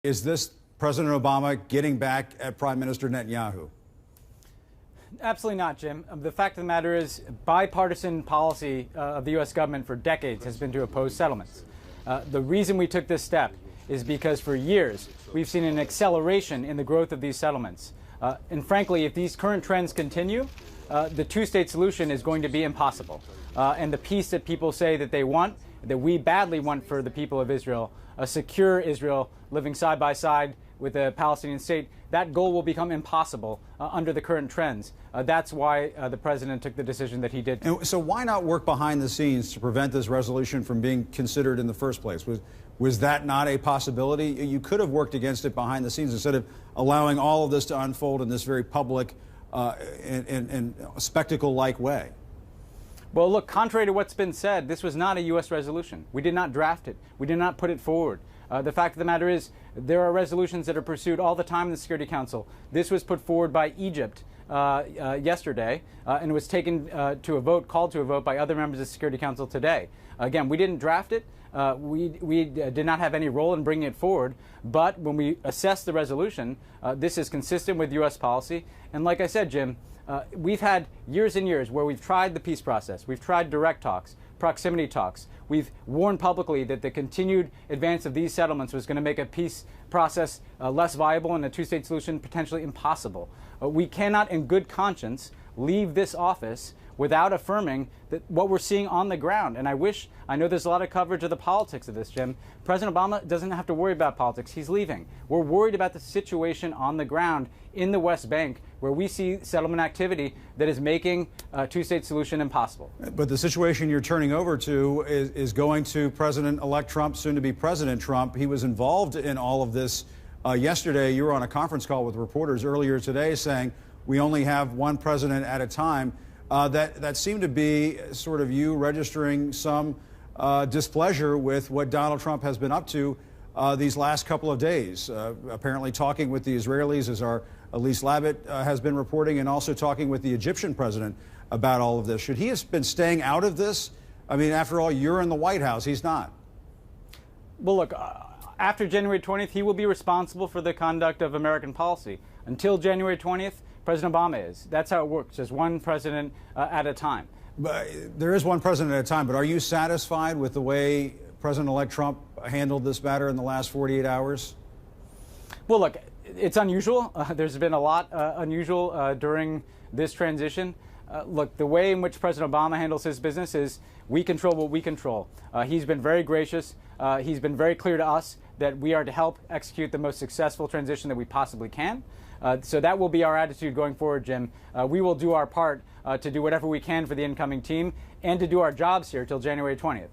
Is this President Obama getting back at Prime Minister Netanyahu? Absolutely not, Jim. The fact of the matter is bipartisan policy of the U.S. government for decades has been to oppose settlements. The reason we took this step is because for years we've seen an acceleration in the growth of these settlements. And frankly, if these current trends continue, the two-state solution is going to be impossible. And the peace that people say that they want, that we badly want for the people of Israel, a secure Israel living side by side with a Palestinian state, that goal will become impossible under the current trends. That's why the president took the decision that he did. And so why not work behind the scenes to prevent this resolution from being considered in the first place? Was that not a possibility? You could have worked against it behind the scenes instead of allowing all of this to unfold in this very public and spectacle-like way. Well, look, contrary to what's been said, this was not a U.S. resolution. We did not draft it. We did not put it forward. The fact of the matter is there are resolutions that are pursued all the time in the Security Council. This was put forward by Egypt yesterday and was taken to a vote, called to a vote by other members of the Security Council today. Again, we didn't draft it. We did not have any role in bringing it forward. But when we assess the resolution, this is consistent with U.S. policy. And like I said, Jim, we've had years and years where we've tried the peace process. We've tried direct talks, proximity talks. We've warned publicly that the continued advance of these settlements was going to make a peace process less viable and a two-state solution potentially impossible. We cannot, in good conscience, leave this office without affirming that what we're seeing on the ground. And I know there's a lot of coverage of the politics of this, Jim. President Obama doesn't have to worry about politics. He's leaving. We're worried about the situation on the ground in the West Bank, where we see settlement activity that is making a two-state solution impossible. But the situation you're turning over to is going to President-elect Trump, soon to be President Trump. He was involved in all of this yesterday. You were on a conference call with reporters earlier today saying we only have one president at a time. That seemed to be sort of you registering some displeasure with what Donald Trump has been up to these last couple of days, apparently talking with the Israelis, as our Elise Labit has been reporting, and also talking with the Egyptian president about all of this. Should he have been staying out of this? I mean, after all, you're in the White House. He's not. Well, look, after January 20th, he will be responsible for the conduct of American policy. Until January 20th, President Obama is. That's how it works, just one president at a time. But there is one president at a time, but are you satisfied with the way President-elect Trump handled this matter in the last 48 hours? Well, look, it's unusual. There's been a lot unusual during this transition. Look, the way in which President Obama handles his business is we control what we control. He's been very gracious. He's been very clear to us that we are to help execute the most successful transition that we possibly can. So that will be our attitude going forward, Jim. We will do our part to do whatever we can for the incoming team and to do our jobs here till January 20th.